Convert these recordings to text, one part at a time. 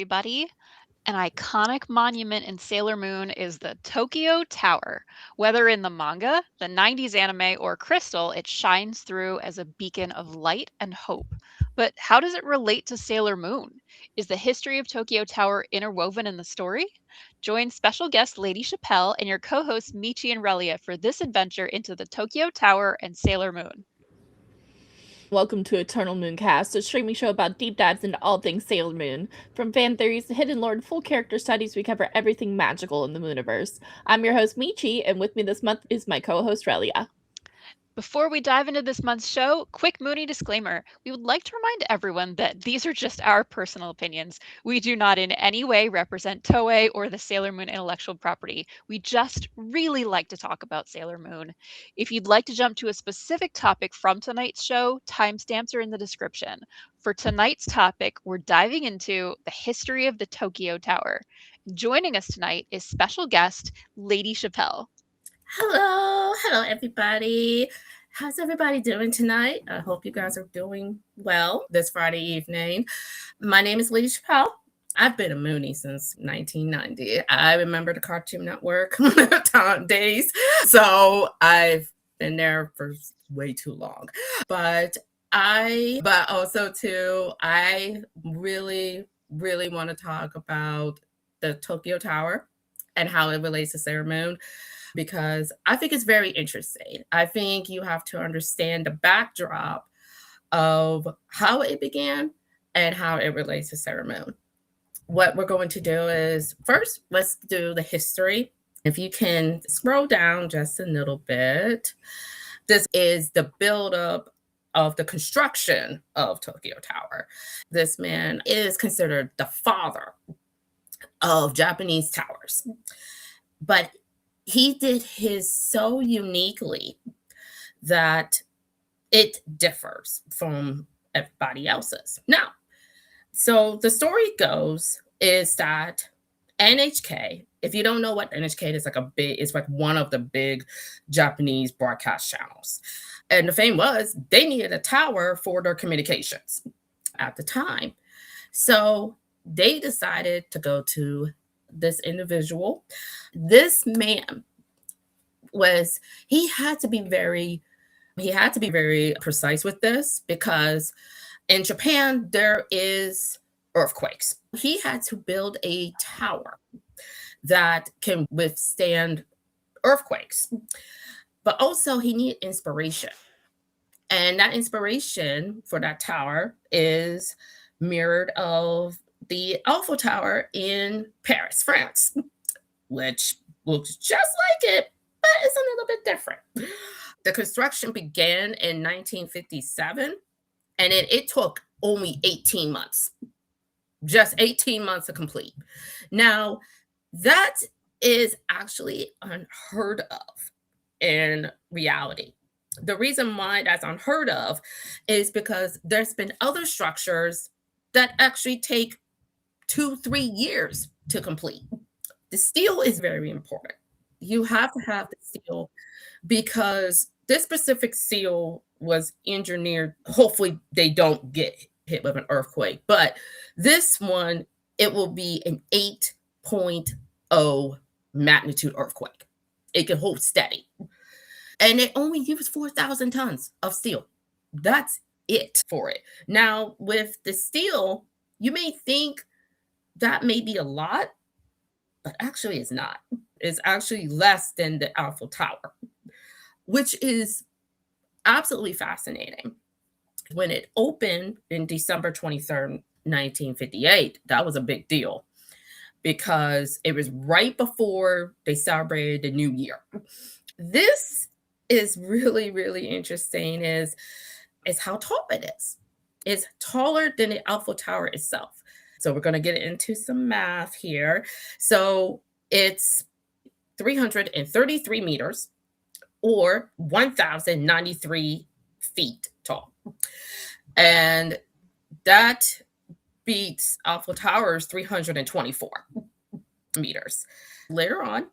everybody. An iconic monument in Sailor Moon is the Tokyo Tower. Whether in the manga, the 90s anime, or Crystal, it shines through as a beacon of light and hope. But how does it relate to Sailor Moon? Is the history of Tokyo Tower interwoven in the story? Join special guest Lady Chapell and your co hosts Michi and Relia for this adventure into the Tokyo Tower and Sailor Moon. Welcome to Eternal Mooncast, a streaming show about deep dives into all things Sailor Moon. From fan theories to hidden lore to full character studies, we cover everything magical in the Mooniverse. I'm your host, Michi, and with me this month is my co-host, Relia. Before we dive into this month's show, quick Mooney disclaimer. We would like to remind everyone that these are just our personal opinions. We do not in any way represent Toei or the Sailor Moon intellectual property. We just really like to talk about Sailor Moon. If you'd like to jump to a specific topic from tonight's show, timestamps are in the description. For tonight's topic, we're diving into the history of the Tokyo Tower. Joining us tonight is special guest Lady Chapell. Hello, everybody. How's everybody doing tonight? I hope you guys are doing well this Friday evening. My name is Lady Chapell. I've been a Moonie since 1990. I remember the Cartoon Network days, so I've been there for way too long. But also too, I really want to talk about the Tokyo Tower and how it relates to Sailor Moon, because I think it's very interesting. I think you have to understand the backdrop of how it began and how it relates to Sailor Moon. What we're going to do is first, let's do the history. If you can scroll down just a little bit, this is the buildup of the construction of Tokyo Tower. This man is considered the father of Japanese towers, but he did his so uniquely that it differs from everybody else's. Now, so the story goes is that NHK, if you don't know what NHK is, it's like one of the big Japanese broadcast channels. And the thing was, they needed a tower for their communications at the time. So they decided to go to this individual. This man he had to be very precise with this, because in Japan there is earthquakes. He had to build a tower that can withstand earthquakes, but also he needed inspiration. And that inspiration for that tower is mirrored of the Eiffel Tower in Paris, France, which looks just like it, but it's a little bit different. The construction began in 1957, and it took only 18 months, just 18 months to complete. Now, that is actually unheard of in reality. The reason why that's unheard of is because there's been other structures that actually take 2-3 years to complete. The steel is very important. You have to have the steel because this specific steel was engineered. Hopefully, they don't get hit with an earthquake, but this one, it will be an 8.0 magnitude earthquake. It can hold steady. And it only used 4,000 tons of steel. That's it for it. Now, with the steel, you may think that may be a lot, but actually it's not. It's actually less than the Eiffel Tower, which is absolutely fascinating. When it opened in December 23rd, 1958, that was a big deal because it was right before they celebrated the New Year. This is really interesting is how tall it is. It's taller than the Eiffel Tower itself. So we're going to get into some math here. So it's 333 meters or 1,093 feet tall. And that beats Eiffel Tower's 324 meters. Later on,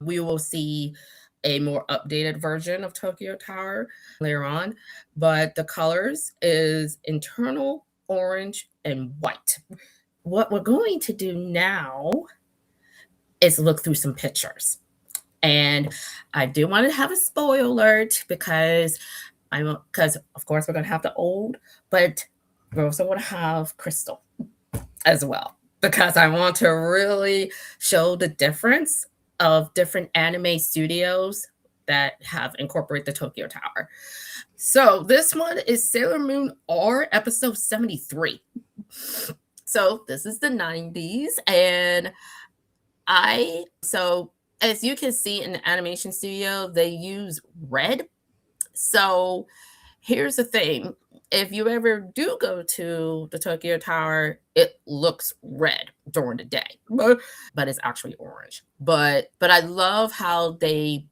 we will see a more updated version of Tokyo Tower later on, but the colors is internal orange and white. What we're going to do now is look through some pictures. And I do want to have a spoiler alert because of course we're gonna have the old, but we're also gonna have Crystal as well because I want to really show the difference of different anime studios that have incorporated the Tokyo Tower. So this one is Sailor Moon R episode 73. So this is the 90s and as you can see in the animation studio, they use red. So here's the thing. If you ever do go to the Tokyo Tower, it looks red during the day, but it's actually orange. But I love how they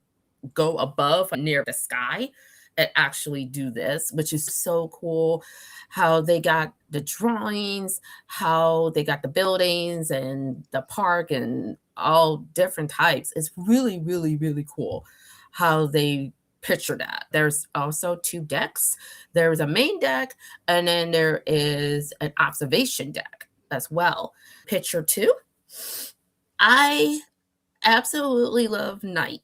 go above near the sky and actually do this, which is so cool. How they got the drawings, how they got the buildings and the park and all different types. It's really, really, really cool how they picture that. There's also two decks. There's a main deck, and then there is an observation deck as well. Picture two. I absolutely love night.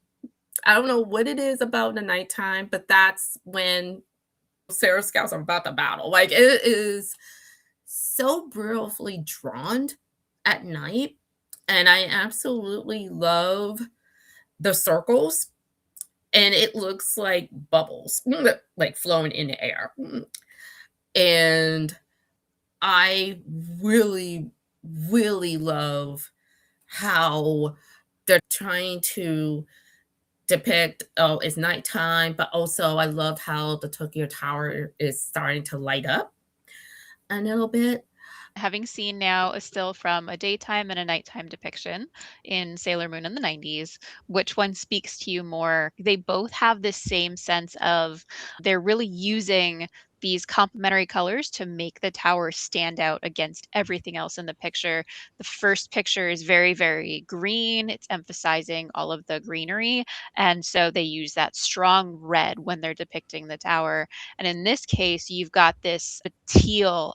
I don't know what it is about the nighttime, but that's when Sarah Scouts are about to battle. Like it is so beautifully drawn at night. And I absolutely love the circles. And it looks like bubbles, like flowing in the air. And I really, really love how they're trying to depict, oh, it's nighttime, but also I love how the Tokyo Tower is starting to light up a little bit. Having seen now a still from a daytime and a nighttime depiction in Sailor Moon in the 90s, which one speaks to you more? They both have this same sense of they're really using these complementary colors to make the tower stand out against everything else in the picture. The first picture is very, very green. It's emphasizing all of the greenery. And so they use that strong red when they're depicting the tower. And in this case, you've got this teal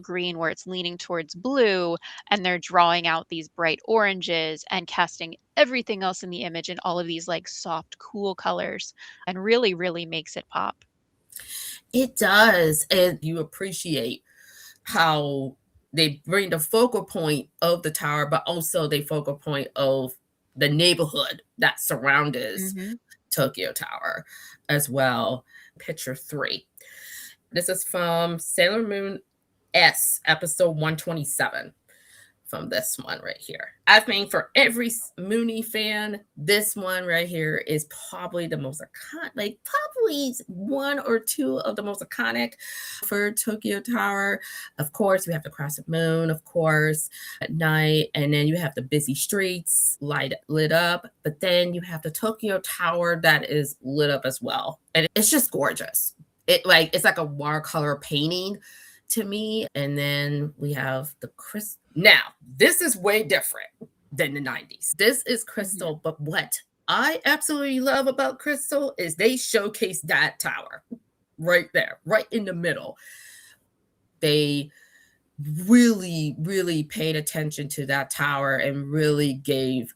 green where it's leaning towards blue, and they're drawing out these bright oranges and casting everything else in the image in all of these like soft, cool colors, and really, really makes it pop. It does. And you appreciate how they bring the focal point of the tower, but also the focal point of the neighborhood that surrounds Mhm. Tokyo Tower as well. Picture three. This is from Sailor Moon S, episode 127. From this one right here. I think for every Mooney fan, this one right here is probably the most iconic, like probably one or two of the most iconic for Tokyo Tower. Of course, we have the crescent moon, of course, at night, and then you have the busy streets lit up, but then you have the Tokyo Tower that is lit up as well, and it's just gorgeous. It's like a watercolor painting to me. And then we have the crystal. Now, this is way different than the 90s. This is Crystal, Mhm. but what I absolutely love about Crystal is they showcase that tower right there, right in the middle. They really, really paid attention to that tower and really gave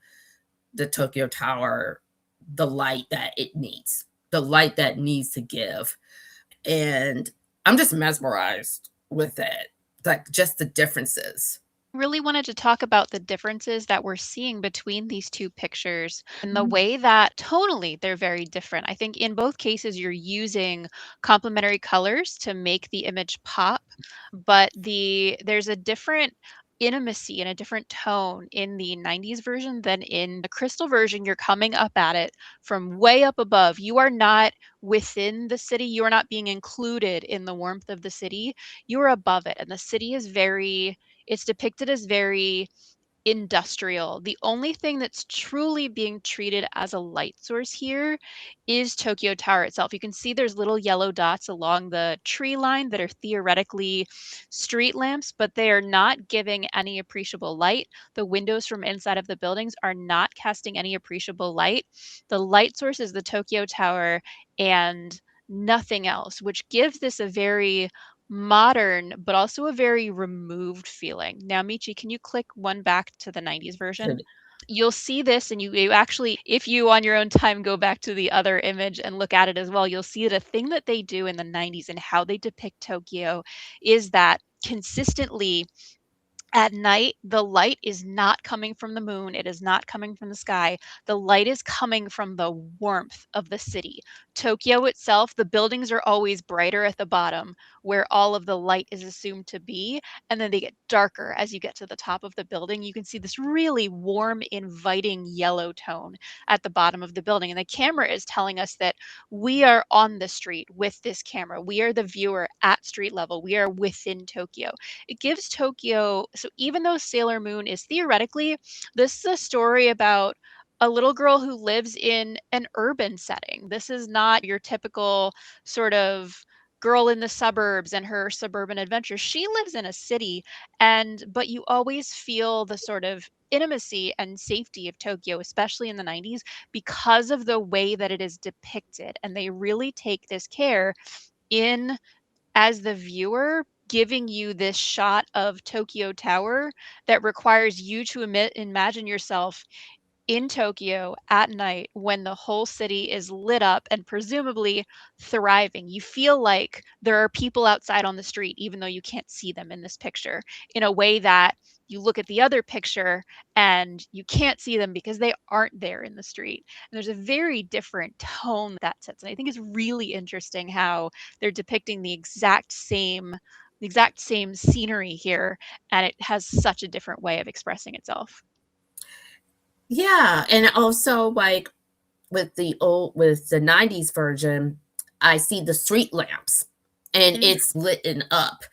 the Tokyo Tower the light that it needs, the light that needs to give. And I'm just mesmerized with it, like just the differences. Really wanted to talk about the differences that we're seeing between these two pictures and the way that tonally they're very different. I think in both cases you're using complementary colors to make the image pop, but there's a different intimacy and a different tone in the 90s version than in the crystal version. You're coming up at it from way up above. You are not within the city. You are not being included in the warmth of the city. You are above it. And the city is it's depicted as very industrial. The only thing that's truly being treated as a light source here is Tokyo Tower itself. You can see there's little yellow dots along the tree line that are theoretically street lamps, but they are not giving any appreciable light. The windows from inside of the buildings are not casting any appreciable light. The light source is the Tokyo Tower and nothing else, which gives this a very modern, but also a very removed feeling. Now, Michi, can you click one back to the 90s version? You'll see this, and you actually, if you on your own time go back to the other image and look at it as well, you'll see that a thing that they do in the 90s and how they depict Tokyo is that consistently at night, the light is not coming from the moon. It is not coming from the sky. The light is coming from the warmth of the city. Tokyo itself, the buildings are always brighter at the bottom where all of the light is assumed to be. And then they get darker as you get to the top of the building. You can see this really warm, inviting yellow tone at the bottom of the building. And the camera is telling us that we are on the street with this camera. We are the viewer at street level. We are within Tokyo. It gives Tokyo, so even though Sailor Moon is theoretically, this is a story about a little girl who lives in an urban setting. This is not your typical sort of girl in the suburbs and her suburban adventures. She lives in a city, and but you always feel the sort of intimacy and safety of Tokyo, especially in the 90s, because of the way that it is depicted. And they really take this care in, as the viewer, giving you this shot of Tokyo Tower that requires you to imagine yourself in Tokyo at night when the whole city is lit up and presumably thriving. You feel like there are people outside on the street, even though you can't see them in this picture, in a way that you look at the other picture and you can't see them because they aren't there in the street. And there's a very different tone that sets. And I think it's really interesting how they're depicting the exact same scenery here, and it has such a different way of expressing itself. Yeah, and also like with the 90s version, I see the street lamps and Mhm. it's lit up.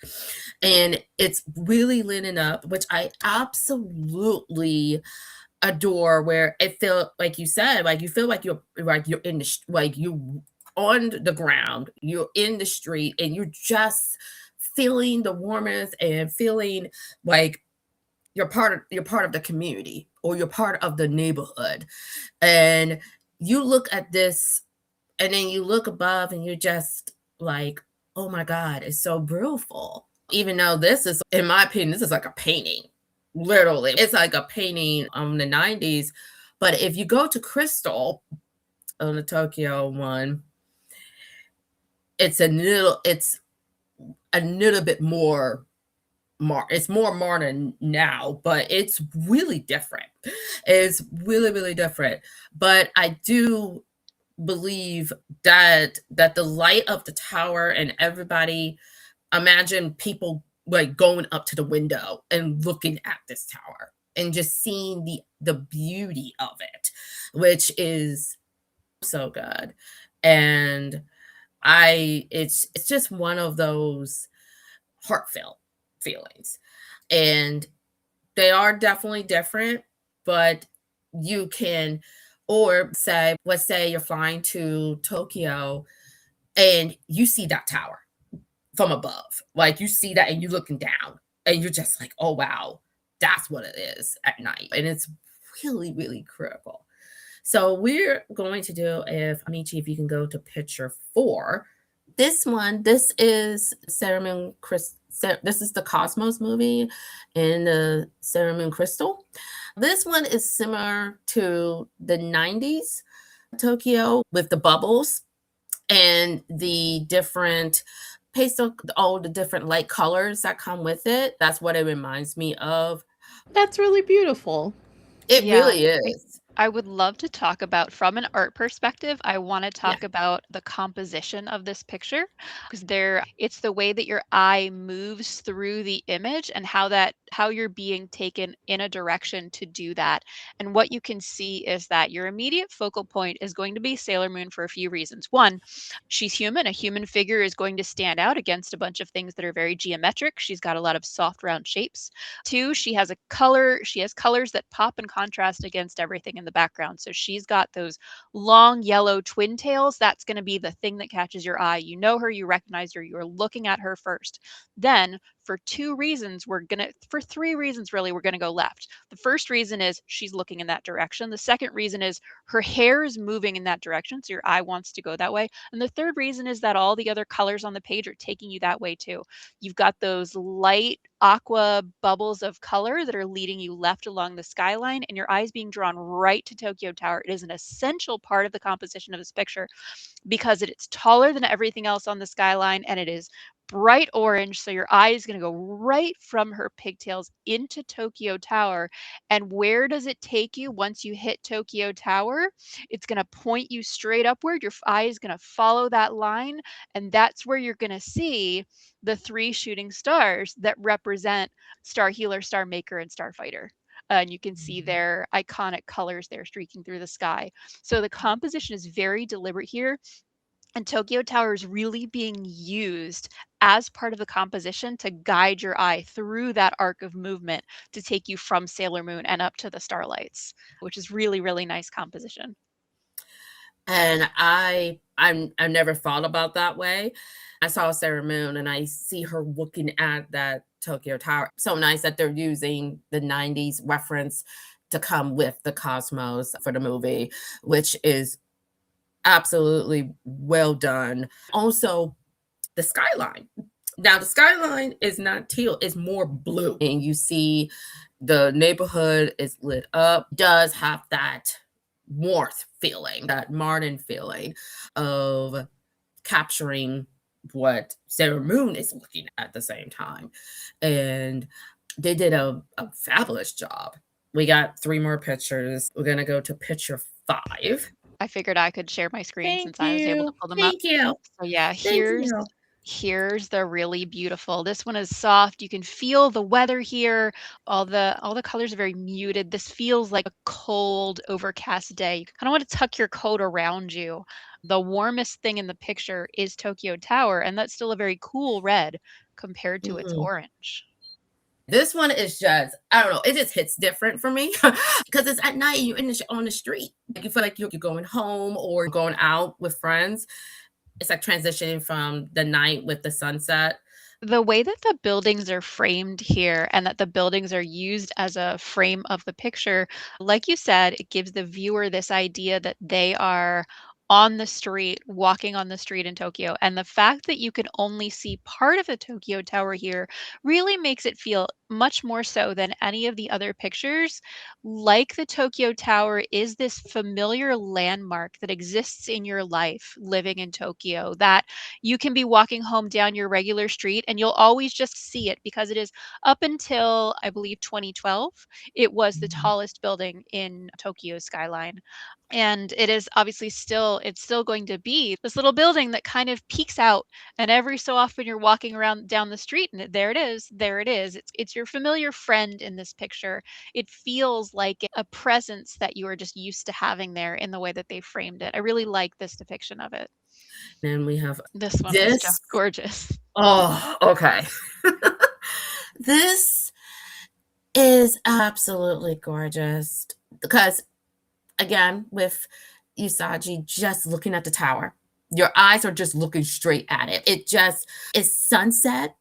And it's really lit up, which I absolutely adore, where it feel like you said, like you feel like you're in the like you on the ground, you're in the street, and you're just feeling the warmth and feeling like you're part of the community, or you're part of the neighborhood. And you look at this, and then you look above and you're just like, oh my God, it's so beautiful. Even though this is, in my opinion, this is like a painting. Literally. It's like a painting on the 90s. But if you go to Crystal on the Tokyo one, it's a little bit more it's more modern now, but it's really different. It's really, really different. But I do believe that the light of the tower, and everybody, imagine people like going up to the window and looking at this tower and just seeing the beauty of it, which is so good. And it's just one of those heartfelt feelings. And they are definitely different, but you can, or say, let's say you're flying to Tokyo and you see that tower from above. Like you see that and you're looking down and you're just like, oh wow, that's what it is at night. And it's really, really critical. So we're going to do, if Michi, if you can go to picture 4. This is Cerumen Crystal. This is the Cosmos movie in the Cerumen Crystal. This one is similar to the 90s Tokyo with the bubbles and the different pastel, all the different light colors that come with it. That's what it reminds me of. That's really beautiful. It Yeah. really is. I would love to talk about, from an art perspective, I want to Yeah. talk about the composition of this picture, because it's the way that your eye moves through the image and how you're being taken in a direction to do that. And what you can see is that your immediate focal point is going to be Sailor Moon for a few reasons. One, she's human. A human figure is going to stand out against a bunch of things that are very geometric. She's got a lot of soft round shapes. Two, she has colors that pop and contrast against everything in the background. So she's got those long yellow twin tails. That's going to be the thing that catches your eye. You know her, you recognize her, you're looking at her first. Then for three reasons really, we're going to go left. The first reason is she's looking in that direction. The second reason is her hair is moving in that direction, so your eye wants to go that way. And the third reason is that all the other colors on the page are taking you that way too. You've got those light aqua bubbles of color that are leading you left along the skyline, and your eyes being drawn right to Tokyo Tower. It is an essential part of the composition of this picture because it's taller than everything else on the skyline, and it is bright orange. So your eye is going to go right from her pigtails into Tokyo Tower. And where does it take you once you hit Tokyo Tower? It's going to point you straight upward. Your eye is going to follow that line. And that's where you're going to see the three shooting stars that represent Star Healer, Star Maker, and Starfighter. And you can see their iconic colors there streaking through the sky. So the composition is very deliberate here. And Tokyo Tower is really being used as part of the composition to guide your eye through that arc of movement to take you from Sailor Moon and up to the starlights, which is really, really nice composition. And I never thought about that way. I saw Sailor Moon and I see her looking at that Tokyo Tower. So nice that they're using the 90s reference to come with the cosmos for the movie, which is absolutely well done. Also, the skyline. Now, the skyline is not teal, it's more blue. And you see the neighborhood is lit up, does have that warmth feeling, that modern feeling of capturing what Sailor Moon is looking at the same time. And they did a fabulous job. We got 3 more pictures. We're going to go to picture 5. I figured I could share my screen Thank since I was able to you. pull them up. Thank you. So yeah, Thank you. here's the really beautiful. This one is soft. You can feel the weather here. All the colors are very muted. This feels like a cold, overcast day. You kind of want to tuck your coat around you. The warmest thing in the picture is Tokyo Tower, and that's still a very cool red compared to its orange. This one is just, I don't know, it just hits different for me because it's at night, you're on the street. You feel like you're going home or going out with friends. It's like transitioning from the night with the sunset. The way that the buildings are framed here and that the buildings are used as a frame of the picture, like you said, it gives the viewer this idea that they are on the street, walking on the street in Tokyo. And the fact that you can only see part of the Tokyo Tower here really makes it feel much more so than any of the other pictures. Like the Tokyo Tower is this familiar landmark that exists in your life living in Tokyo that you can be walking home down your regular street and you'll always just see it because it is up until I believe 2012, it was the tallest building in Tokyo's skyline. And it is obviously it's still going to be this little building that kind of peeks out, and every so often you're walking around down the street and there it is. It's your familiar friend in this picture. It feels like a presence that you are just used to having there in the way that they framed it. I really like this depiction of it. Then we have This one was this. just gorgeous. Oh, okay. This is absolutely gorgeous because, again, with Usagi just looking at the tower, your eyes are just looking straight at it. It just is sunset,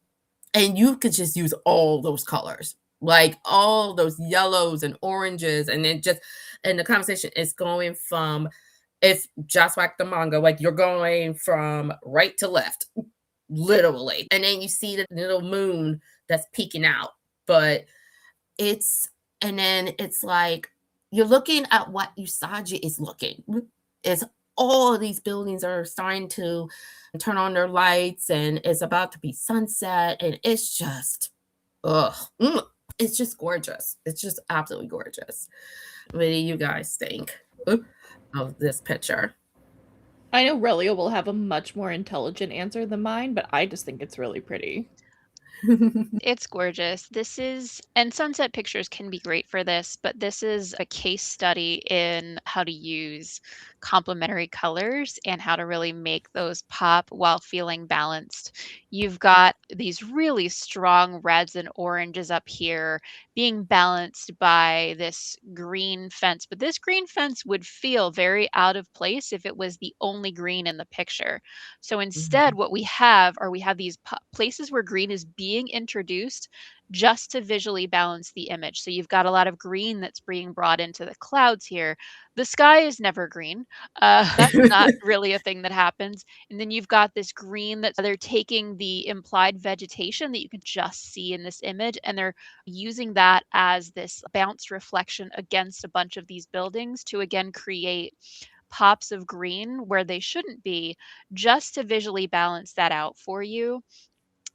and you could just use all those colors, like all those yellows and oranges, and then just, and the conversation is going from, it's just like the manga, like you're going from right to left, literally. And then you see the little moon that's peeking out. But and then it's like you're looking at what Usagi is looking. It's all of these buildings are starting to turn on their lights and it's about to be sunset. And it's just, it's just gorgeous. It's just absolutely gorgeous. What do you guys think of this picture? I know Relia will have a much more intelligent answer than mine, but I just think it's really pretty. It's gorgeous. And sunset pictures can be great for this, but this is a case study in how to use complementary colors and how to really make those pop while feeling balanced. You've got these really strong reds and oranges up here being balanced by this green fence. But this green fence would feel very out of place if it was the only green in the picture. So instead, Mhm. what we have these places where green is being introduced just to visually balance the image. So you've got a lot of green that's being brought into the clouds here. The sky is never green. That's not really a thing that happens. And then you've got this green that they're taking the implied vegetation that you can just see in this image, and they're using that as this bounce reflection against a bunch of these buildings to again create pops of green where they shouldn't be, just to visually balance that out for you.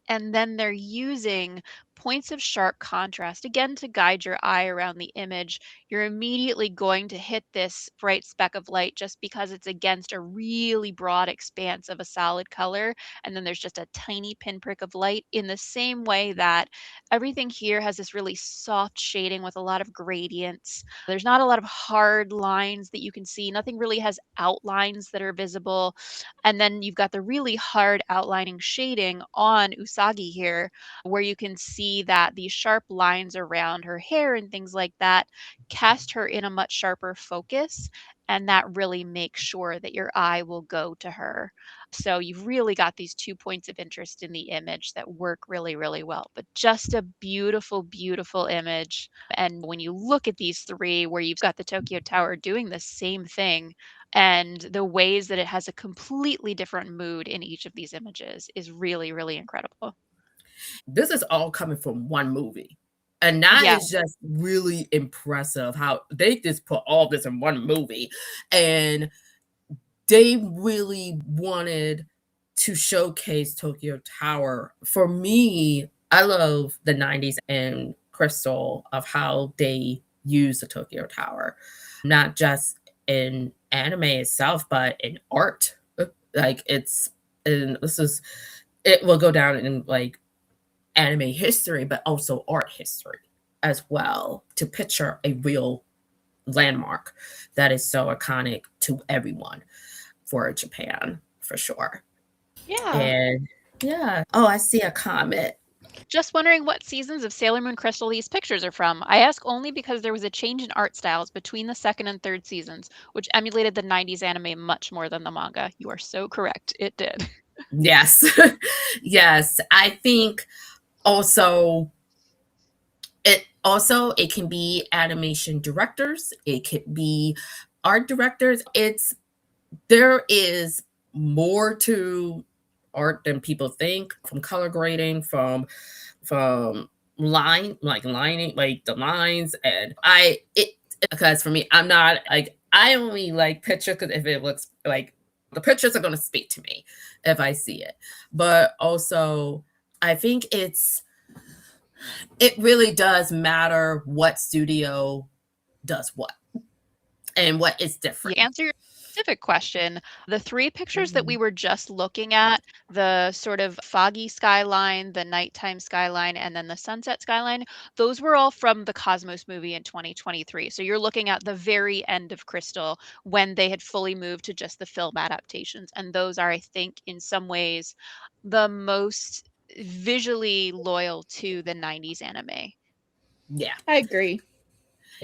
And then they're using points of sharp contrast again to guide your eye around the image. You're immediately going to hit this bright speck of light just because it's against a really broad expanse of a solid color. And then there's just a tiny pinprick of light, in the same way that everything here has this really soft shading with a lot of gradients. There's not a lot of hard lines that you can see. Nothing really has outlines that are visible. And then you've got the really hard outlining shading on Usagi here, where you can see that these sharp lines around her hair and things like that cast her in a much sharper focus. And that really makes sure that your eye will go to her. So you've really got these 2 points of interest in the image that work really, really well. But just a beautiful, beautiful image. And when you look at these three, where you've got the Tokyo Tower doing the same thing, and the ways that it has a completely different mood in each of these images is really, really incredible. This is all coming from one movie. And that Yeah. is just really impressive how they just put all this in one movie. And they really wanted to showcase Tokyo Tower. For me, I love the 90s and Crystal of how they use the Tokyo Tower, not just in anime itself, but in art. Like it's, and this is, it will go down in like anime history, but also art history as well, to picture a real landmark that is so iconic to everyone for Japan, for sure. Yeah. And yeah. Oh, I see a comment. Just wondering what seasons of Sailor Moon Crystal these pictures are from. I ask only because there was a change in art styles between the second and third seasons, which emulated the 90s anime much more than the manga. You are so correct. It did. Yes. Yes. I think also it can be animation directors, it could be art directors. It's there is more to art than people think, from color grading, from lining, like the lines. And I it because for me, I'm not like, I only like picture because if it looks like, the pictures are going to speak to me if I see it. But also I think it really does matter what studio does what and what is You different. answer your specific question. The three pictures that we Mhm. were just looking at, the sort of foggy skyline, the nighttime skyline, and then the sunset skyline, those were all from the Cosmos movie in 2023. So you're looking at the very end of Crystal, when they had fully moved to just the film adaptations. And those are, I think, in some ways, the most visually loyal to the 90s anime. Yeah. I agree.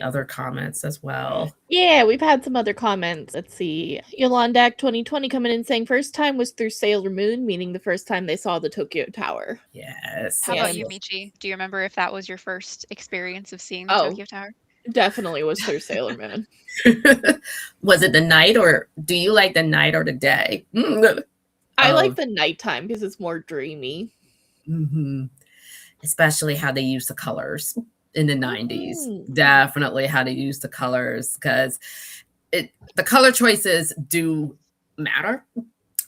Other comments as well. Yeah, we've had some other comments. Let's see. Yolandak 2020 coming in saying first time was through Sailor Moon, meaning the first time they saw the Tokyo Tower. Yes, How about yes, you, And yes. Michi? Do you remember if that was your first experience of seeing the oh, Tokyo Tower? definitely was through Sailor Moon. Was it the night, or do you like the night or the day? I like Oh, the nighttime because it's more dreamy. mhm. Especially how they use the colors in the 90s. Mhm. Definitely how they use the colors, because the color choices do matter.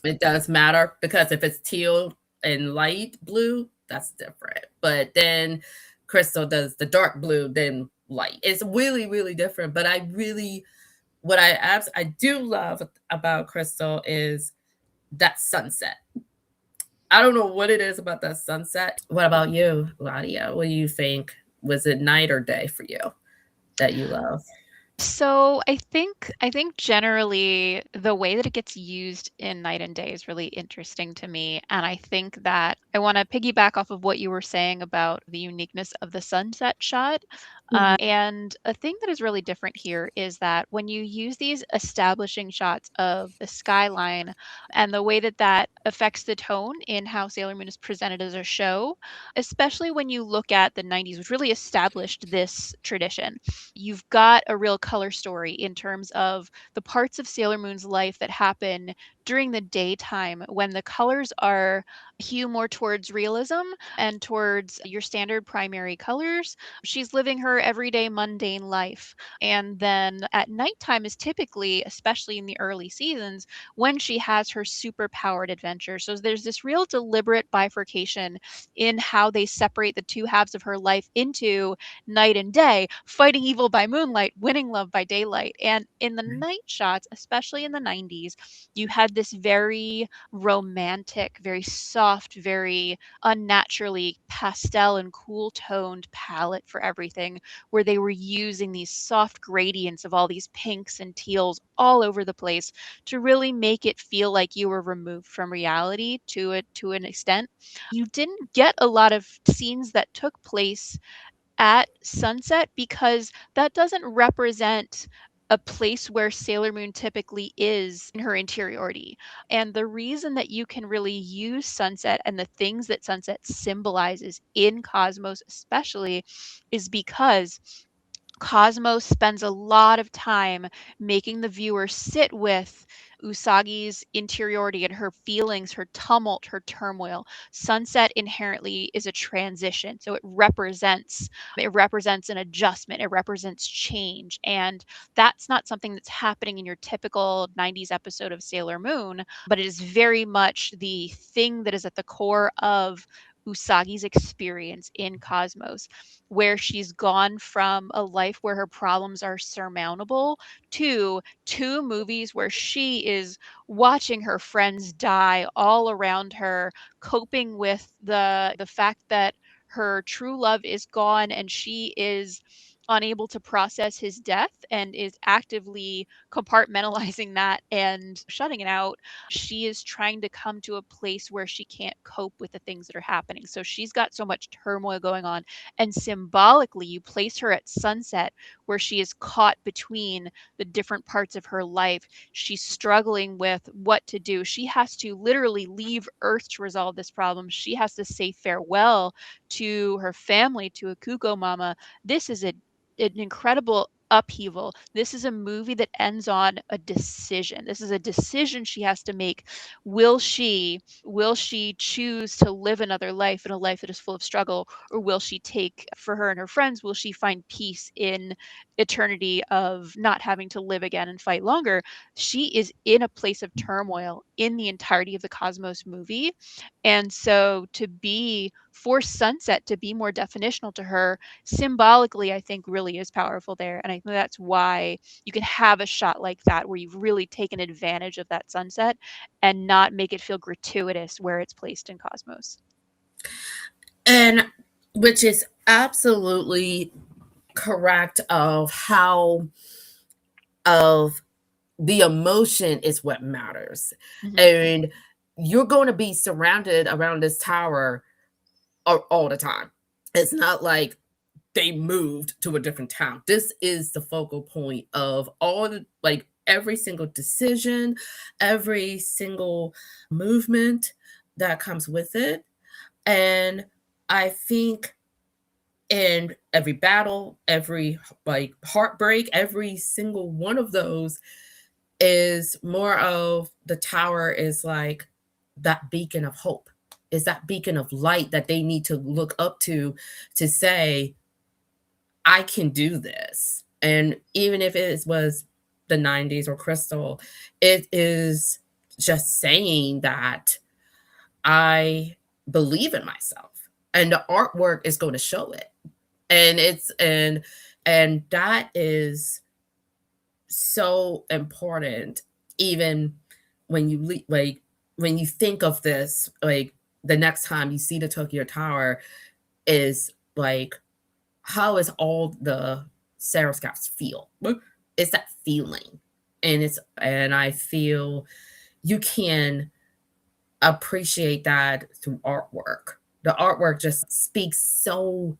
It does matter, because if it's teal and light blue, that's different. But then Crystal does the dark blue, then light. It's really, really different. But I really, what I do love about Crystal is that sunset. I don't know what it is about that sunset. What about you, Ladia? What do you think? Was it night or day for you that you love? So I think generally the way that it gets used in Night and Day is really interesting to me. And I think that I want to piggyback off of what you were saying about the uniqueness of the sunset shot. And a thing that is really different here is that when you use these establishing shots of the skyline and the way that that affects the tone in how Sailor Moon is presented as a show, especially when you look at the 90s, which really established this tradition, you've got a real color story in terms of the parts of Sailor Moon's life that happen during the daytime when the colors are hue more towards realism and towards your standard primary colors. She's living her everyday mundane life. And then at nighttime is typically, especially in the early seasons, when she has her super powered adventure. So there's this real deliberate bifurcation in how they separate the two halves of her life into night and day, fighting evil by moonlight, winning love by daylight. And in the night shots, especially in the 90s, you had this very romantic, very soft, very unnaturally pastel and cool toned palette for everything, where they were using these soft gradients of all these pinks and teals all over the place to really make it feel like you were removed from reality to an extent. You didn't get a lot of scenes that took place at sunset because that doesn't represent a place where Sailor Moon typically is in her interiority. And the reason that you can really use sunset and the things that sunset symbolizes in Cosmos, especially, is because Cosmos spends a lot of time making the viewer sit with Usagi's interiority and her feelings, her tumult, her turmoil. Sunset inherently is a transition, so it represents an adjustment, it represents change, and that's not something that's happening in your typical 90s episode of Sailor Moon, but it is very much the thing that is at the core of Usagi's experience in Cosmos, where she's gone from a life where her problems are surmountable to two movies where she is watching her friends die all around her, coping with the fact that her true love is gone and she is unable to process his death and is actively compartmentalizing that and shutting it out. She is trying to come to a place where she can't cope with the things that are happening. So she's got so much turmoil going on, and symbolically you place her at sunset where she is caught between the different parts of her life. She's struggling with what to do. She has to literally leave Earth to resolve this problem. She has to say farewell to her family, to Akuko Mama. This is an incredible upheaval. This is a movie that ends on a decision. This is a decision she has to make. Will she choose to live another life, in a life that is full of struggle, or will she take, for her and her friends, will she find peace in eternity of not having to live again and fight longer? She is in a place of turmoil in the entirety of the Cosmos movie. And so to be for Sunset to be more definitional to her symbolically, I think really is powerful there. And I think that's why you can have a shot like that where you've really taken advantage of that sunset and not make it feel gratuitous where it's placed in Cosmos. And which is absolutely correct of how of the emotion is what matters. Mhm. And you're going to be surrounded around this tower all the time. It's not like they moved to a different town. This is the focal point of all the, like, every single decision, every single movement that comes with it. And I think in every battle, every like heartbreak, every single one of those is more of the tower is like that beacon of hope, is that beacon of light that they need to look up to say, I can do this. And even if it was the 90s or Crystal, it is just saying that I believe in myself. And the artwork is going to show it. And and that is so important, even when you like when you think of this, like the next time you see the Tokyo Tower is like, how is all the Sarah Scouts feel? It's that feeling. And I feel you can appreciate that through artwork. The artwork just speaks so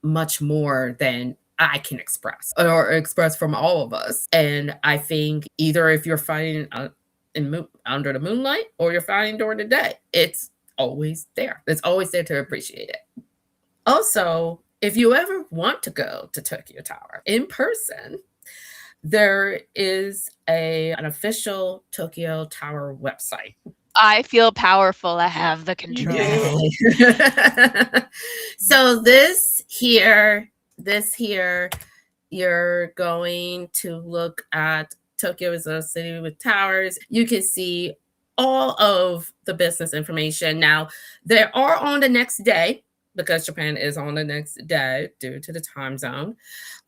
much more than I can express or express from all of us. And I think either if you're fighting under the moonlight or you're fighting during the day, it's always there. It's always there to appreciate it. Also, if you ever want to go to Tokyo Tower in person, there is an official Tokyo Tower website. I feel powerful. I have the control. So this here, you're going to look at Tokyo as a city with towers. You can see all of the business information. Now, they are on the next day because Japan is on the next day due to the time zone.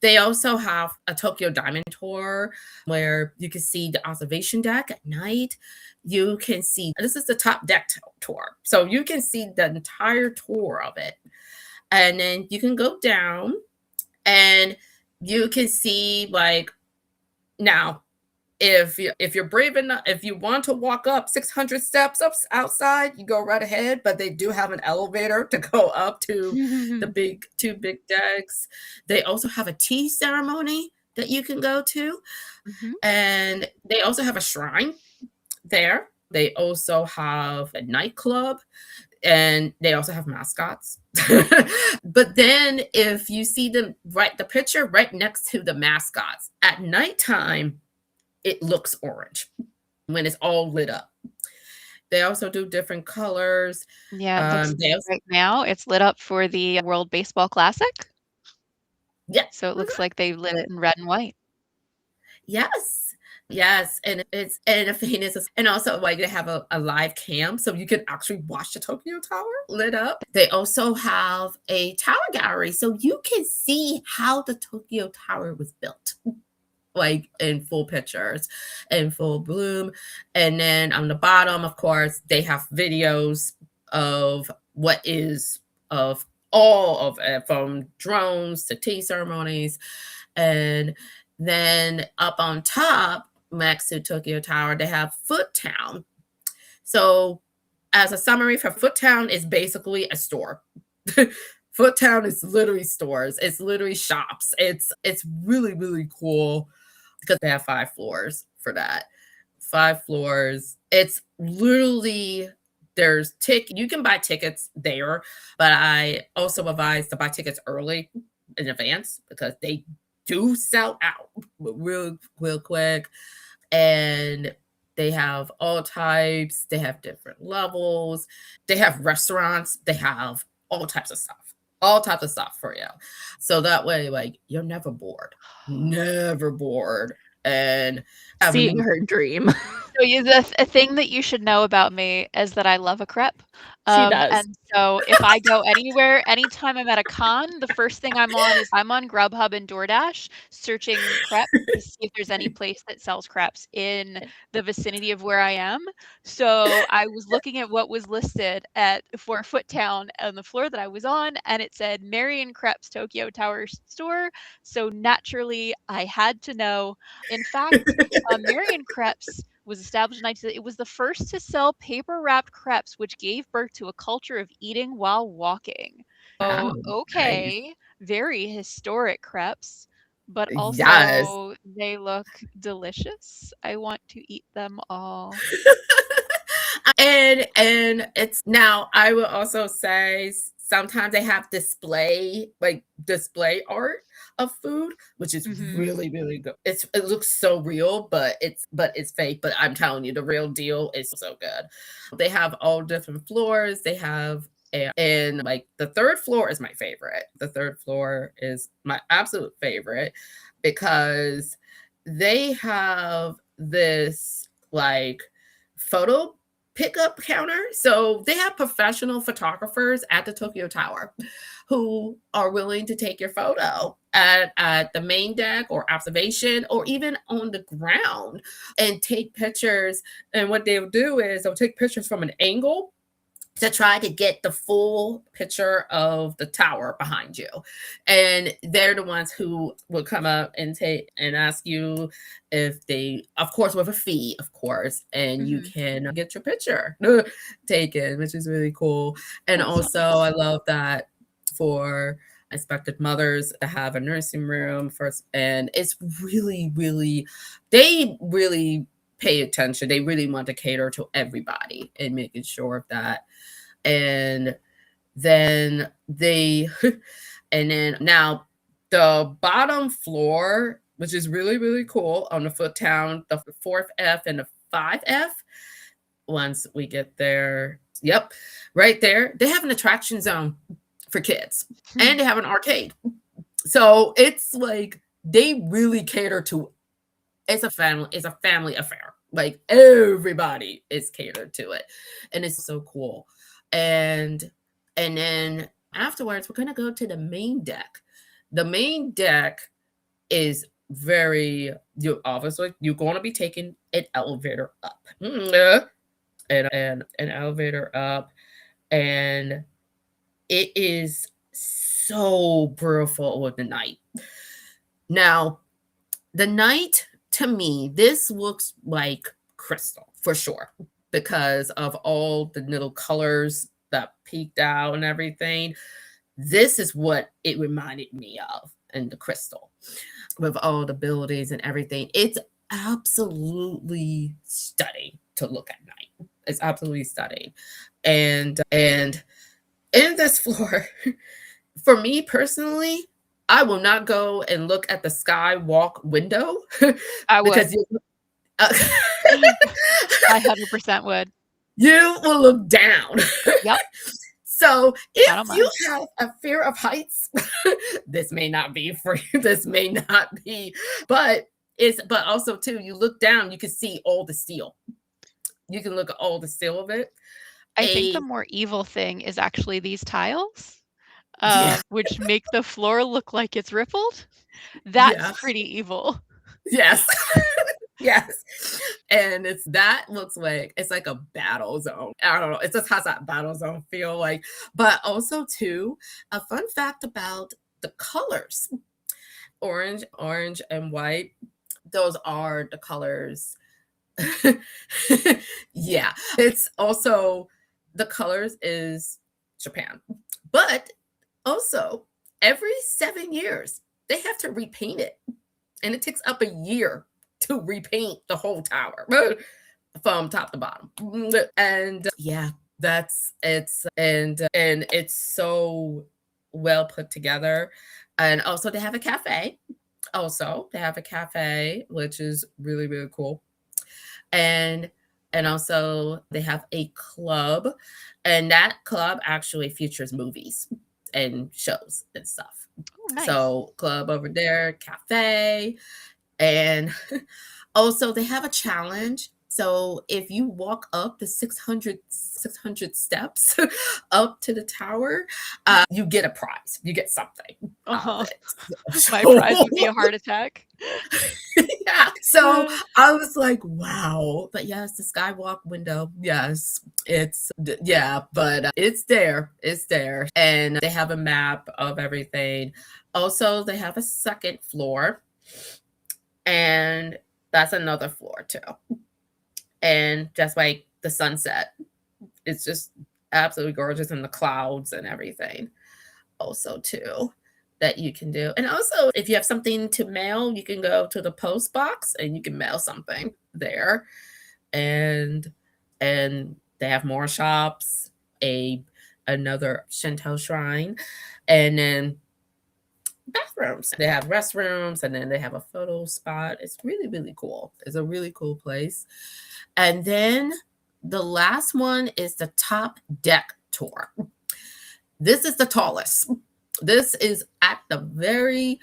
They also have a Tokyo Diamond Tour where you can see the observation deck at night. You can see, this is the top deck tour. So you can see the entire tour of it. And then you can go down and you can see, like, now, if you're brave enough, if you want to walk up 600 steps up outside, you go right ahead. But they do have an elevator to go up to the two big decks. They also have a tea ceremony that you can go to. And they also have a shrine there. They also have a nightclub. And they also have mascots. But then if you see the picture right next to the mascots, at nighttime, it looks orange when it's all lit up. They also do different colors. Yeah, right now it's lit up for the World Baseball Classic. Yeah. So it looks like they lit it in red and white. Yes. Yes, and it's a famous, and also like they have a live cam, so you can actually watch the Tokyo Tower lit up. They also have a tower gallery, so you can see how the Tokyo Tower was built, like in full pictures, in full bloom. And then on the bottom, of course, they have videos of what is of all of it, from drones to tea ceremonies, and then up on top, next to Tokyo Tower, they have Foot Town. So as a summary for Foot Town, is basically a store. Foot Town is literally stores. It's literally shops. It's really, really cool because they have 5 floors for that. 5 floors. It's literally, you can buy tickets there, but I also advise to buy tickets early in advance because they do sell out real quick. And they have all types. They have different levels. They have restaurants. They have all types of stuff for you. So that way, like, you're never bored. And seeing her dream. So a thing that you should know about me is that I love a crepe. She does. And so if I go anywhere, anytime I'm at a con, the first thing I'm on Grubhub and DoorDash searching crepes to see if there's any place that sells crepes in the vicinity of where I am. So I was looking at what was listed for Foot Town on the floor that I was on, and it said Marion Crepes Tokyo Tower store. So naturally, I had to know. In fact, Marion Crepes was established in 19. It was the first to sell paper-wrapped crepes, which gave birth to a culture of eating while walking. Oh, okay, nice. Very historic crepes, but also they look delicious. I want to eat them all. And it's, now I will also say sometimes they have display art of food, which is really, really good. It looks so real, but it's fake. But I'm telling you, the real deal is so good. They have all different floors. They have, and like the 3rd floor is my favorite. The 3rd floor is my absolute favorite because they have this like photo pickup counter. So they have professional photographers at the Tokyo Tower who are willing to take your photo at the main deck or observation or even on the ground and take pictures. And what they'll do is they'll take pictures from an angle to try to get the full picture of the tower behind you. And they're the ones who will come up and take and ask you if they, of course, with a fee, of course, and you can get your picture taken, which is really cool. And That's so also, nice. I love that for expected mothers to have a nursing room first. And it's really, really, they really pay attention. They really want to cater to everybody and making sure of that. And then they and then now the bottom floor, which is really, really cool, on the foot town, the 4th F and the 5F, once we get there, yep, right there, they have an attraction zone for kids and they have an arcade. So it's like they really cater to, it's a family affair. Like everybody is catered to it. And it's so cool. And then afterwards, we're gonna go to the main deck. The main deck is very, you obviously you're gonna be taking an elevator up. And an elevator up, and it is so beautiful with the night. Now, the night, to me, this looks like crystal for sure because of all the little colors that peeked out and everything. This is what it reminded me of in the crystal with all the buildings and everything. It's absolutely stunning to look at night. It's absolutely stunning. And in this floor, for me personally, I will not go and look at the skywalk window I would. because uh, I 100% would. you will look down. Yep. So I don't if you mind. have a fear of heights, this may not be for you. This may not be, but also too, you look down, you can see all the steel. You can look at all the steel of it. I think the more evil thing is actually these tiles, Yeah. which make the floor look like it's rippled. That's Yeah. pretty evil. Yes. Yes. And that looks like it's like a battle zone. I don't know. It just has that battle zone feel like. But also too, a fun fact about the colors. Orange and white. Those are the colors. Yeah. It's also the colors is Japan. But also every 7 years they have to repaint it. And it takes up a year to repaint the whole tower from top to bottom. And yeah, that's and it's so well put together. And also they have a cafe. Also, they have a cafe, which is really, really cool. And also they have a club, and that club actually features movies and shows and stuff. Oh, nice. So club over there, cafe. And also they have a challenge. So if you walk up the 600 steps up to the tower, you get a prize. You get something out of it. My prize would be a heart attack. Yeah. So I was like, wow. But yes, the skywalk window. Yes, yeah, but it's there. It's there. And they have a map of everything. Also, they have a second floor. And that's another floor too. And just like the sunset, it's just absolutely gorgeous, and the clouds and everything also too that you can do. And also if you have something to mail, you can go to the post box and you can mail something there. And they have more shops, another Shinto shrine, and then bathrooms. They have restrooms, and then they have a photo spot. It's really, really cool. It's a really cool place. And then the last one is the top deck tour. This is the tallest. This is at the very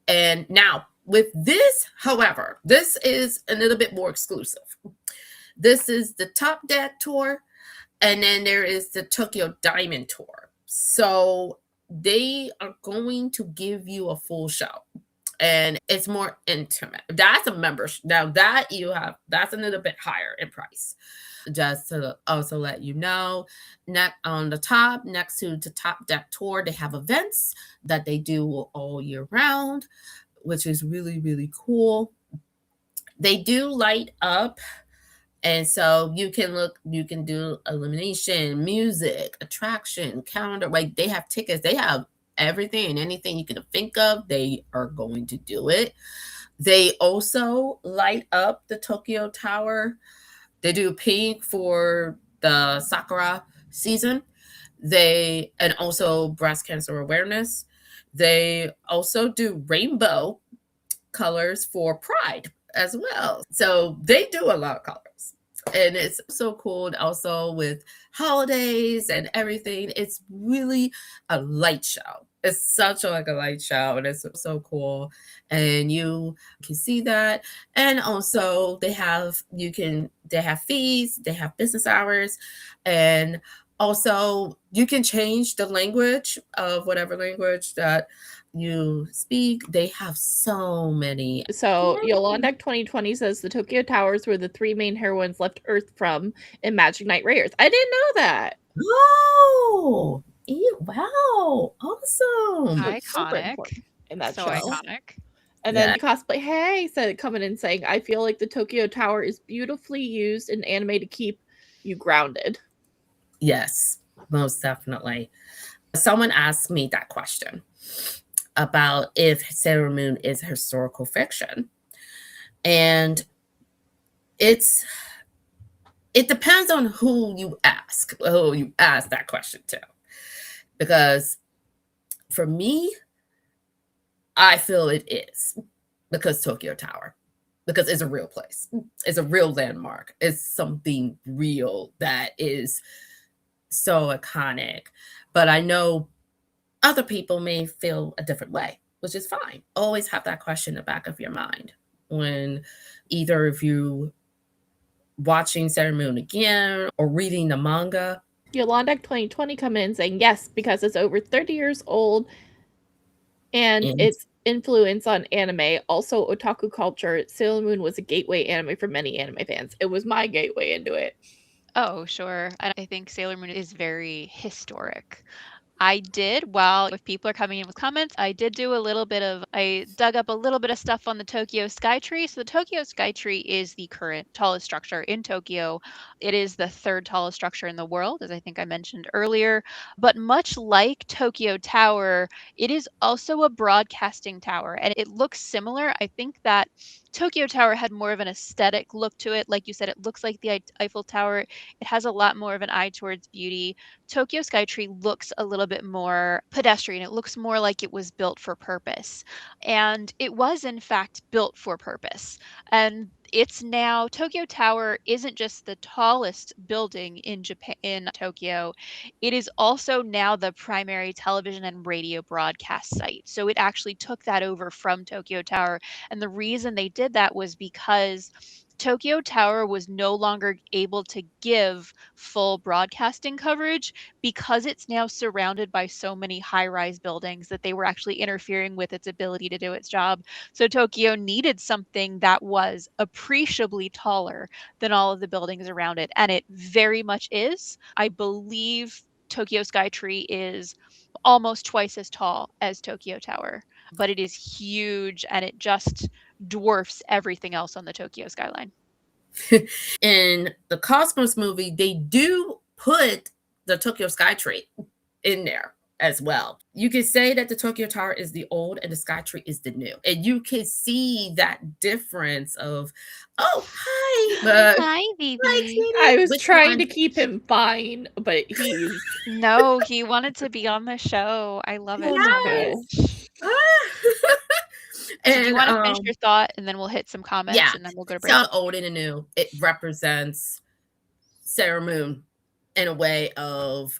and now with this, however, this is a little bit more exclusive. This is the top deck tour, and then there is the Tokyo Diamond tour. So they are going to give you a full show and it's more intimate. That's a membership. Now that you have, that's a little bit higher in price. Just to also let you know, on the top, next to the top deck tour, they have events that they do all year round, which is really, really cool. They do light up, and so you can do illumination, music, attraction, calendar. Like they have tickets, they have everything and anything you can think of, they are going to do it. They also light up the Tokyo Tower. They do pink for the Sakura season. They, and also breast cancer awareness. They also do rainbow colors for Pride as well. So they do a lot of colors. And it's so cool also with holidays and everything. It's really a light show. It's such a, like a light show, and it's so cool. And you can see that. And also they have fees, they have business hours, and also you can change the language of whatever language that you speak. They have so many. So Yolanda 2020 says the Tokyo Towers were the three main heroines left Earth from in Magic Knight Rares. I didn't know that. Oh, wow, awesome! Super Iconic. important in that So show. iconic. And then cosplay, hey, said coming in saying, I feel like the Tokyo Tower is beautifully used in anime to keep you grounded. Yes, most definitely. Someone asked me that question about if Sailor Moon is historical fiction. And it depends on who you ask that question to. Because for me, I feel it is, because Tokyo Tower, because it's a real place. It's a real landmark. It's something real that is so iconic. But I know other people may feel a different way, which is fine. Always have that question in the back of your mind when either if you watching Sailor Moon again or reading the manga. Yolanda 2020 come in saying, yes, because it's over 30 years old and its influence on anime, also otaku culture. Sailor Moon was a gateway anime for many anime fans. It was my gateway into it. Oh, sure. And I think Sailor Moon is very historic. I did, while if people are coming in with comments, I did do a little bit of, I dug up a little bit of stuff on the Tokyo Skytree. So the Tokyo Skytree is the current tallest structure in Tokyo. It is the third tallest structure in the world, as I think I mentioned earlier. But much like Tokyo Tower, it is also a broadcasting tower, and it looks similar. I think that Tokyo Tower had more of an aesthetic look to it. Like you said, it looks like the Eiffel Tower. It has a lot more of an eye towards beauty. Tokyo Skytree looks a little bit more pedestrian. It looks more like it was built for purpose. And it was, in fact, built for purpose. And it's now, Tokyo Tower isn't just the tallest building in Japan, in Tokyo. It is also now the primary television and radio broadcast site. So it actually took that over from Tokyo Tower. And the reason they did that was because Tokyo Tower was no longer able to give full broadcasting coverage because it's now surrounded by so many high-rise buildings that they were actually interfering with its ability to do its job. So Tokyo needed something that was appreciably taller than all of the buildings around it, and it very much is. I believe Tokyo Skytree is almost twice as tall as Tokyo Tower, but it is huge and it just dwarfs everything else on the Tokyo skyline. In the Cosmos movie, they do put the Tokyo Skytree in there as well. You can say that the Tokyo Tower is the old and the Skytree is the new. And you can see that difference of, oh, hi. Hi, baby. I was trying to keep him fine, but he's... No, he wanted to be on the show. I love it so much. So do you want to finish your thought and then we'll hit some comments and then we'll go to break? So old and new, it represents Sailor Moon in a way of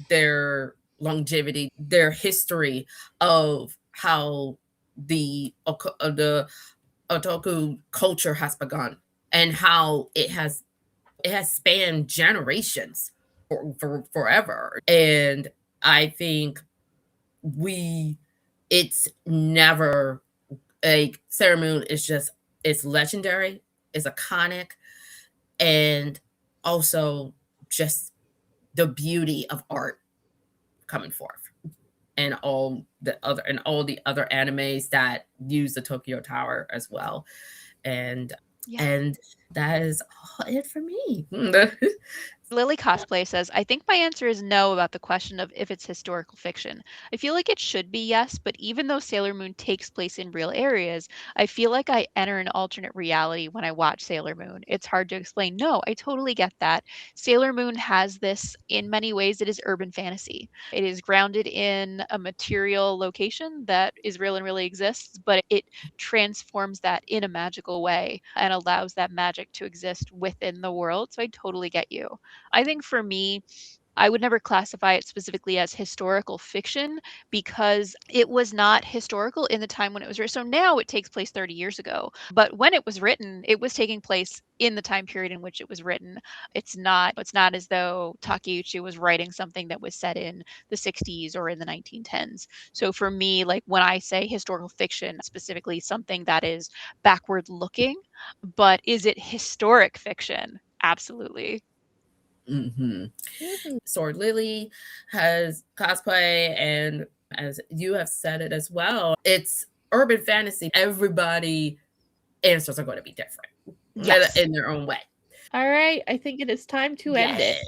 their longevity, their history of how the otaku culture has begun and how it has spanned generations for forever. And I think it's never Like Sailor Moon is just, it's legendary, it's iconic, and also just the beauty of art coming forth. And all the other animes that use the Tokyo Tower as well. And that is all it for me. Lily Cosplay says, I think my answer is no about the question of if it's historical fiction. I feel like it should be yes, but even though Sailor Moon takes place in real areas, I feel like I enter an alternate reality when I watch Sailor Moon. It's hard to explain. No, I totally get that. Sailor Moon has this, in many ways, it is urban fantasy. It is grounded in a material location that is real and really exists, but it transforms that in a magical way and allows that magic to exist within the world. So I totally get you. I think for me, I would never classify it specifically as historical fiction because it was not historical in the time when it was written. So now it takes place 30 years ago. But when it was written, it was taking place in the time period in which it was written. It's not as though Takeuchi was writing something that was set in the 60s or in the 1910s. So for me, like when I say historical fiction, specifically something that is backward looking, but is it historic fiction? Absolutely. Mm-hmm. Sword Lily has cosplay, and as you have said it as well, it's urban fantasy. Everybody answers are going to be different in their own way. All right, I think it is time to end it.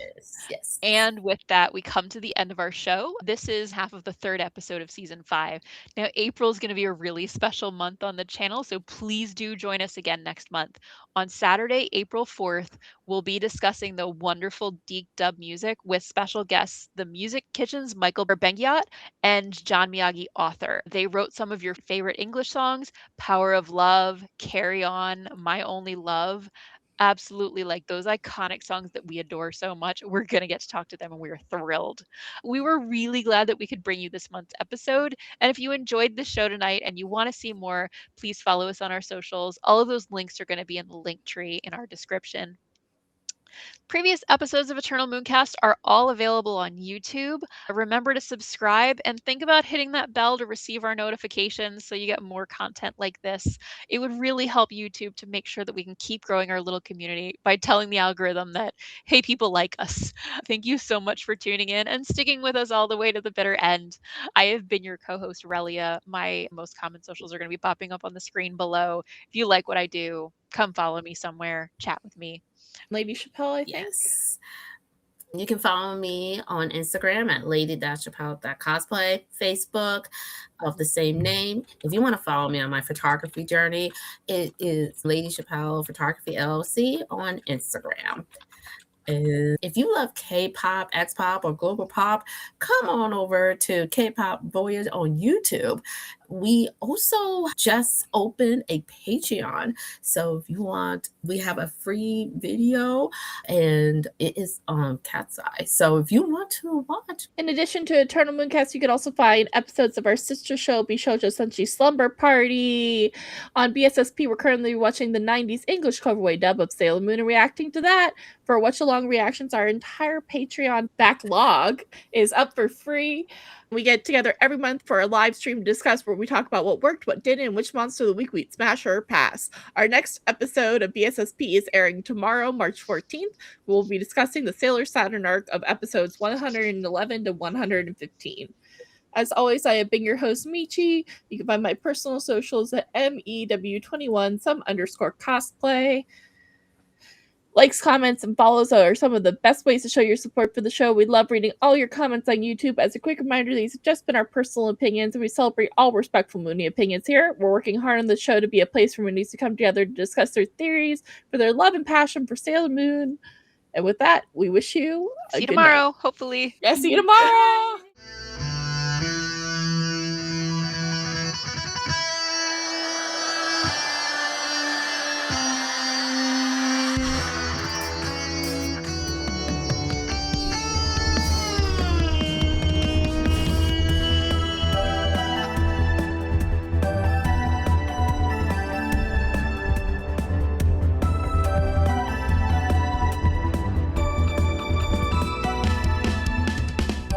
Yes. And with that, we come to the end of our show. This is half of the third episode of season 5. Now, April is going to be a really special month on the channel, so please do join us again next month. On Saturday, April 4th, we'll be discussing the wonderful Deek Dub music with special guests, the Music Kitchen's Michael Berbengiat and John Miyagi author. They wrote some of your favorite English songs, Power of Love, Carry On, My Only Love. Absolutely, like those iconic songs that we adore so much. We're going to get to talk to them and we are thrilled. We were really glad that we could bring you this month's episode. And if you enjoyed the show tonight and you want to see more, please follow us on our socials. All of those links are going to be in the link tree in our description. Previous episodes of Eternal Mooncast are all available on YouTube. Remember to subscribe and think about hitting that bell to receive our notifications so you get more content like this. It would really help YouTube to make sure that we can keep growing our little community by telling the algorithm that, hey, people like us. Thank you so much for tuning in and sticking with us all the way to the bitter end. I have been your co-host, Relia. My most common socials are going to be popping up on the screen below. If you like what I do, come follow me somewhere, chat with me. Lady Chapell, I think. Yes. You can follow me on Instagram at lady-chapell.cosplay, Facebook of the same name. If you want to follow me on my photography journey, it is Lady Chapell Photography LLC on Instagram. And if you love K-pop, X-pop, or global pop, come on over to K-pop Voyage on YouTube. We also just opened a Patreon. So if you want, we have a free video and it is on Cat's Eye. So if you want to watch. In addition to Eternal Mooncast, you can also find episodes of our sister show, Bishoujo Senshi Slumber Party. On BSSP, we're currently watching the 90s English coverway dub of Sailor Moon and reacting to that. For watch-along reactions, our entire Patreon backlog is up for free. We get together every month for a live stream to discuss where we talk about what worked, what didn't, and which monster of the week we'd smash or pass. Our next episode of BSSP is airing tomorrow, March 14th. We'll be discussing the Sailor Saturn arc of episodes 111 to 115. As always, I have been your host, Michi. You can find my personal socials at MEW21, _cosplay. Likes, comments, and follows are some of the best ways to show your support for the show. We love reading all your comments on YouTube. As a quick reminder, these have just been our personal opinions, and we celebrate all respectful Moonie opinions here. We're working hard on the show to be a place for Moonies to come together to discuss their theories, for their love and passion for Sailor Moon. And with that, we wish you a see you good tomorrow, night. hopefully. Yeah, see you tomorrow!